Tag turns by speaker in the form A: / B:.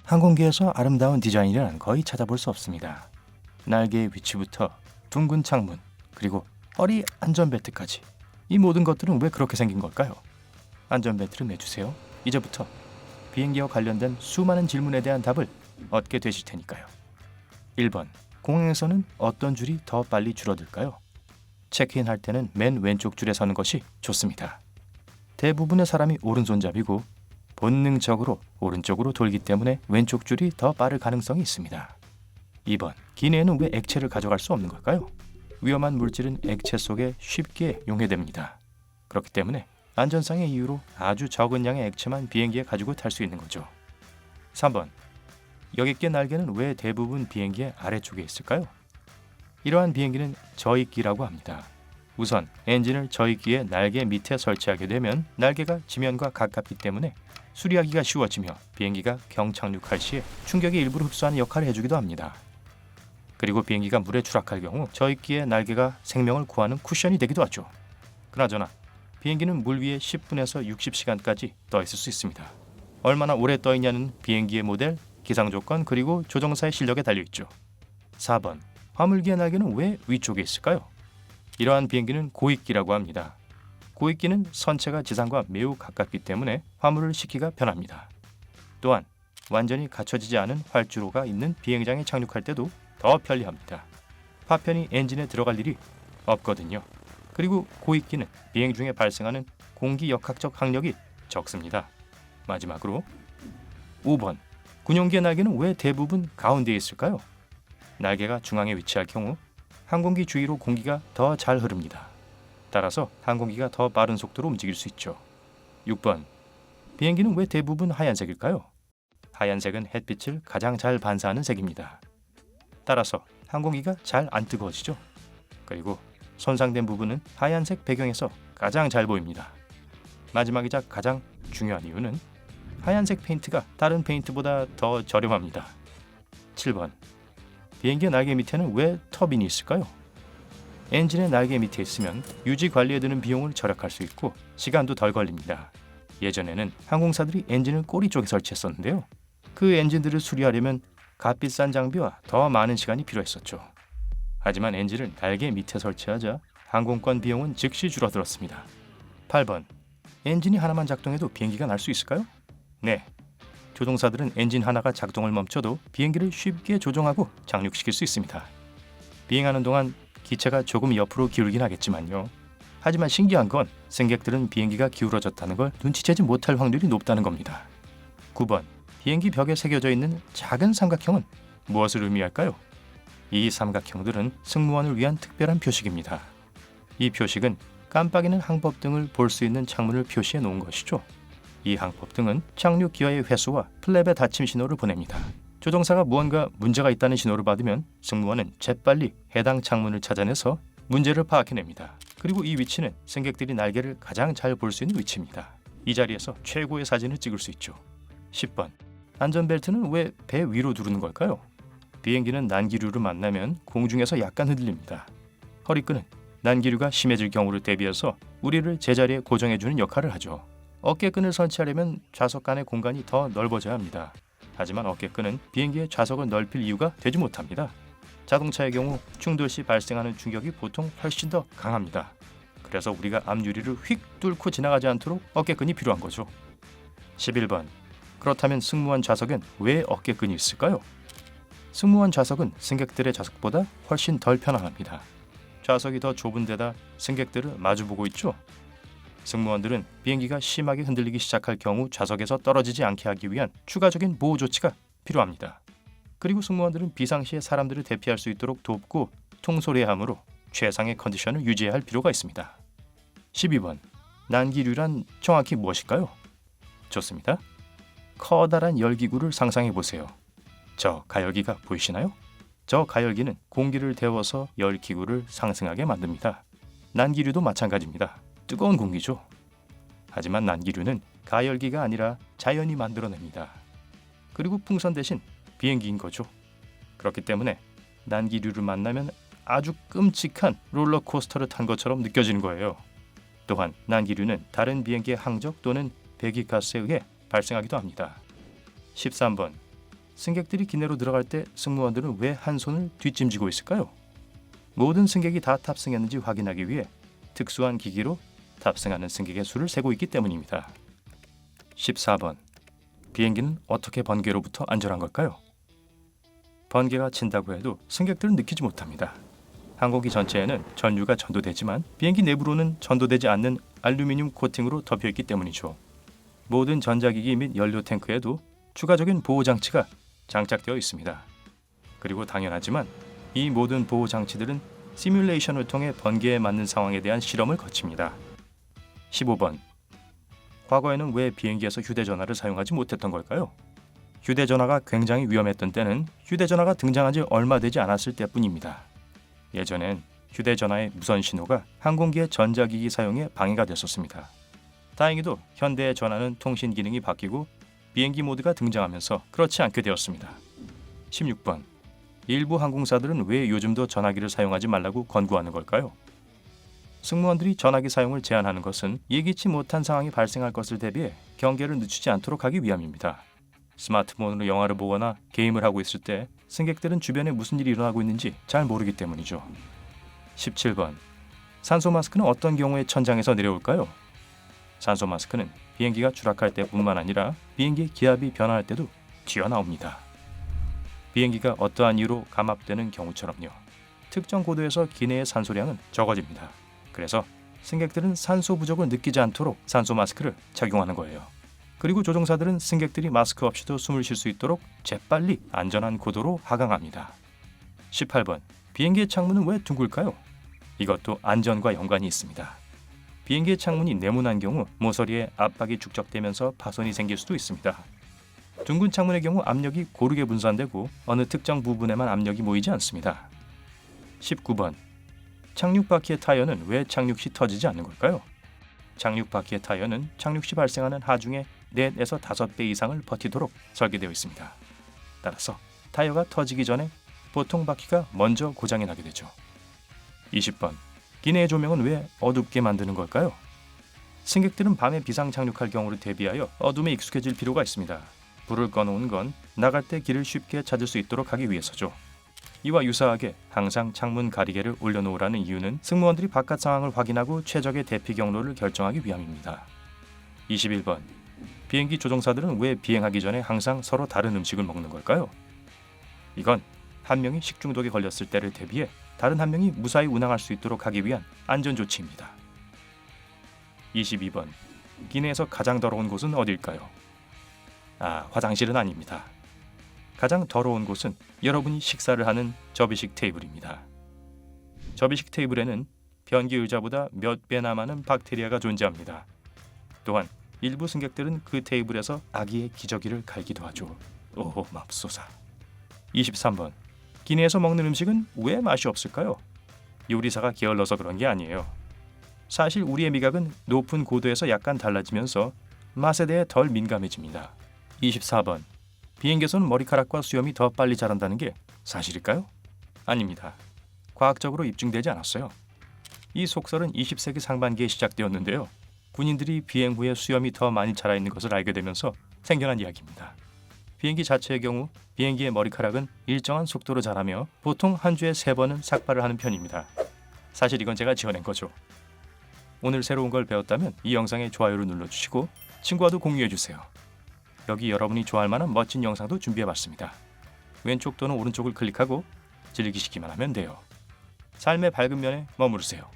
A: 항공기에서 아름다운 디자인이란 거의 찾아볼 수 없습니다. 날개의 위치부터 둥근 창문, 그리고 허리 안전벨트까지. 이 모든 것들은 왜 그렇게 생긴 걸까요? 안전벨트를 매주세요. 이제부터 비행기와 관련된 수많은 질문에 대한 답을 얻게 되실 테니까요. 1번. 공항에서는 어떤 줄이 더 빨리 줄어들까요? 체크인할 때는 맨 왼쪽 줄에 서는 것이 좋습니다. 대부분의 사람이 오른손잡이고 본능적으로 오른쪽으로 돌기 때문에 왼쪽 줄이 더 빠를 가능성이 있습니다. 2번. 기내에는 왜 액체를 가져갈 수 없는 걸까요? 위험한 물질은 액체 속에 쉽게 용해됩니다. 그렇기 때문에 안전상의 이유로 아주 적은 양의 액체만 비행기에 가지고 탈 수 있는 거죠. 3번. 여객기의 날개는 왜 대부분 비행기의 아래쪽에 있을까요? 이러한 비행기는 저익기라고 합니다. 우선 엔진을 저익기의 날개 밑에 설치하게 되면 날개가 지면과 가깝기 때문에 수리하기가 쉬워지며 비행기가 경착륙할 시에 충격의 일부를 흡수하는 역할을 해주기도 합니다. 그리고 비행기가 물에 추락할 경우 저익기의 날개가 생명을 구하는 쿠션이 되기도 하죠. 그나저나 비행기는 물 위에 10분에서 60시간까지 떠 있을 수 있습니다. 얼마나 오래 떠 있냐는 비행기의 모델, 기상 조건, 그리고 조종사의 실력에 달려있죠. 4번. 화물기의 날개는 왜 위쪽에 있을까요? 이러한 비행기는 고익기라고 합니다. 고익기는 선체가 지상과 매우 가깝기 때문에 화물을 싣기가 편합니다. 또한 완전히 갖춰지지 않은 활주로가 있는 비행장에 착륙할 때도 더 편리합니다. 파편이 엔진에 들어갈 일이 없거든요. 그리고 고익기는 비행 중에 발생하는 공기 역학적 항력이 적습니다. 마지막으로 5번. 군용기의 날개는 왜 대부분 가운데에 있을까요? 날개가 중앙에 위치할 경우 항공기 주위로 공기가 더 잘 흐릅니다. 따라서 항공기가 더 빠른 속도로 움직일 수 있죠. 6번. 비행기는 왜 대부분 하얀색일까요? 하얀색은 햇빛을 가장 잘 반사하는 색입니다. 따라서 항공기가 잘 안 뜨거워지죠. 그리고 손상된 부분은 하얀색 배경에서 가장 잘 보입니다. 마지막이자 가장 중요한 이유는 하얀색 페인트가 다른 페인트보다 더 저렴합니다. 7번. 비행기의 날개 밑에는 왜 터빈이 있을까요? 엔진의 날개 밑에 있으면 유지 관리에 드는 비용을 절약할 수 있고 시간도 덜 걸립니다. 예전에는 항공사들이 엔진을 꼬리 쪽에 설치했었는데요. 그 엔진들을 수리하려면 값비싼 장비와 더 많은 시간이 필요했었죠. 하지만 엔진을 날개 밑에 설치하자 항공권 비용은 즉시 줄어들었습니다. 8번. 엔진이 하나만 작동해도 비행기가 날 수 있을까요? 네. 조종사들은 엔진 하나가 작동을 멈춰도 비행기를 쉽게 조종하고 착륙시킬 수 있습니다. 비행하는 동안 기체가 조금 옆으로 기울긴 하겠지만요. 하지만 신기한 건 승객들은 비행기가 기울어졌다는 걸 눈치채지 못할 확률이 높다는 겁니다. 9번. 비행기 벽에 새겨져 있는 작은 삼각형은 무엇을 의미할까요? 이 삼각형들은 승무원을 위한 특별한 표식입니다. 이 표식은 깜빡이는 항법등을 볼 수 있는 창문을 표시해 놓은 것이죠. 이 항법등은 착륙 기어의 회수와 플랩의 닫힘 신호를 보냅니다. 조종사가 무언가 문제가 있다는 신호를 받으면 승무원은 재빨리 해당 창문을 찾아내서 문제를 파악해냅니다. 그리고 이 위치는 승객들이 날개를 가장 잘 볼 수 있는 위치입니다. 이 자리에서 최고의 사진을 찍을 수 있죠. 10번. 안전벨트는 왜 배 위로 두르는 걸까요? 비행기는 난기류를 만나면 공중에서 약간 흔들립니다. 허리끈은 난기류가 심해질 경우를 대비해서 우리를 제자리에 고정해주는 역할을 하죠. 어깨끈을 설치하려면 좌석 간의 공간이 더 넓어져야 합니다. 하지만 어깨끈은 비행기의 좌석을 넓힐 이유가 되지 못합니다. 자동차의 경우 충돌 시 발생하는 충격이 보통 훨씬 더 강합니다. 그래서 우리가 앞유리를 휙 뚫고 지나가지 않도록 어깨끈이 필요한 거죠. 11번. 그렇다면 승무원 좌석엔 왜 어깨끈이 있을까요? 승무원 좌석은 승객들의 좌석보다 훨씬 덜 편안합니다. 좌석이 더 좁은 데다 승객들을 마주보고 있죠. 승무원들은 비행기가 심하게 흔들리기 시작할 경우 좌석에서 떨어지지 않게 하기 위한 추가적인 보호 조치가 필요합니다. 그리고 승무원들은 비상시에 사람들을 대피할 수 있도록 돕고 통솔해야 하므로 최상의 컨디션을 유지해야 할 필요가 있습니다. 12번. 난기류란 정확히 무엇일까요? 좋습니다. 커다란 열기구를 상상해 보세요. 저 가열기가 보이시나요? 저 가열기는 공기를 데워서 열기구를 상승하게 만듭니다. 난기류도 마찬가지입니다. 뜨거운 공기죠. 하지만 난기류는 가열기가 아니라 자연이 만들어냅니다. 그리고 풍선 대신 비행기인 거죠. 그렇기 때문에 난기류를 만나면 아주 끔찍한 롤러코스터를 탄 것처럼 느껴지는 거예요. 또한 난기류는 다른 비행기의 항적 또는 배기가스에 의해 발생하기도 합니다. 13번. 승객들이 기내로 들어갈 때 승무원들은 왜 한 손을 뒷짐지고 있을까요? 모든 승객이 다 탑승했는지 확인하기 위해 특수한 기기로 탑승하는 승객의 수를 세고 있기 때문입니다. 14번. 비행기는 어떻게 번개로부터 안전한 걸까요? 번개가 친다고 해도 승객들은 느끼지 못합니다. 항공기 전체에는 전류가 전도되지만 비행기 내부로는 전도되지 않는 알루미늄 코팅으로 덮여있기 때문이죠. 모든 전자기기 및 연료 탱크에도 추가적인 보호장치가 장착되어 있습니다. 그리고 당연하지만 이 모든 보호장치들은 시뮬레이션을 통해 번개에 맞는 상황에 대한 실험을 거칩니다. 15번. 과거에는 왜 비행기에서 휴대전화를 사용하지 못했던 걸까요? 휴대전화가 굉장히 위험했던 때는 휴대전화가 등장한 지 얼마 되지 않았을 때뿐입니다. 예전엔 휴대전화의 무선 신호가 항공기의 전자기기 사용에 방해가 됐었습니다. 다행히도 현대의 전화는 통신 기능이 바뀌고 비행기 모드가 등장하면서 그렇지 않게 되었습니다. 16번. 일부 항공사들은 왜 요즘도 전화기를 사용하지 말라고 권고하는 걸까요? 승무원들이 전화기 사용을 제한하는 것은 예기치 못한 상황이 발생할 것을 대비해 경계를 늦추지 않도록 하기 위함입니다. 스마트폰으로 영화를 보거나 게임을 하고 있을 때 승객들은 주변에 무슨 일이 일어나고 있는지 잘 모르기 때문이죠. 17번. 산소 마스크는 어떤 경우에 천장에서 내려올까요? 산소 마스크는 비행기가 추락할 때뿐만 아니라 비행기의 기압이 변화할 때도 튀어나옵니다. 비행기가 어떠한 이유로 감압되는 경우처럼요. 특정 고도에서 기내의 산소량은 적어집니다. 그래서 승객들은 산소 부족을 느끼지 않도록 산소 마스크를 착용하는 거예요. 그리고 조종사들은 승객들이 마스크 없이도 숨을 쉴 수 있도록 재빨리 안전한 고도로 하강합니다. 18번. 비행기의 창문은 왜 둥글까요? 이것도 안전과 연관이 있습니다. 비행기의 창문이 네모난 경우 모서리에 압박이 축적되면서 파손이 생길 수도 있습니다. 둥근 창문의 경우 압력이 고르게 분산되고 어느 특정 부분에만 압력이 모이지 않습니다. 19번. 착륙 바퀴의 타이어는 왜 착륙 시 터지지 않는 걸까요? 착륙 바퀴의 타이어는 착륙 시 발생하는 하중의 4에서 5배 이상을 버티도록 설계되어 있습니다. 따라서 타이어가 터지기 전에 보통 바퀴가 먼저 고장이 나게 되죠. 20번. 기내의 조명은 왜 어둡게 만드는 걸까요? 승객들은 밤에 비상 착륙할 경우를 대비하여 어둠에 익숙해질 필요가 있습니다. 불을 꺼놓은 건 나갈 때 길을 쉽게 찾을 수 있도록 하기 위해서죠. 이와 유사하게 항상 창문 가리개를 올려놓으라는 이유는 승무원들이 바깥 상황을 확인하고 최적의 대피 경로를 결정하기 위함입니다. 21번. 비행기 조종사들은 왜 비행하기 전에 항상 서로 다른 음식을 먹는 걸까요? 이건 한 명이 식중독에 걸렸을 때를 대비해 다른 한 명이 무사히 운항할 수 있도록 하기 위한 안전조치입니다. 22번. 기내에서 가장 더러운 곳은 어딜까요? 화장실은 아닙니다. 가장 더러운 곳은 여러분이 식사를 하는 접이식 테이블입니다. 접이식 테이블에는 변기 의자보다 몇 배나 많은 박테리아가 존재합니다. 또한 일부 승객들은 그 테이블에서 아기의 기저귀를 갈기도 하죠. 오, 맙소사. 23번. 기내에서 먹는 음식은 왜 맛이 없을까요? 요리사가 게을러서 그런 게 아니에요. 사실 우리의 미각은 높은 고도에서 약간 달라지면서 맛에 대해 덜 민감해집니다. 24번. 비행기에서는 머리카락과 수염이 더 빨리 자란다는 게 사실일까요? 아닙니다. 과학적으로 입증되지 않았어요. 이 속설은 20세기 상반기에 시작되었는데요. 군인들이 비행 후에 수염이 더 많이 자라 있는 것을 알게 되면서 생겨난 이야기입니다. 비행기 자체의 경우 비행기의 머리카락은 일정한 속도로 자라며 보통 한 주에 3번은 삭발을 하는 편입니다. 사실 이건 제가 지어낸 거죠. 오늘 새로운 걸 배웠다면 이 영상에 좋아요를 눌러주시고 친구와도 공유해주세요. 여기 여러분이 좋아할 만한 멋진 영상도 준비해봤습니다. 왼쪽 또는 오른쪽을 클릭하고 즐기시기만 하면 돼요. 삶의 밝은 면에 머무르세요.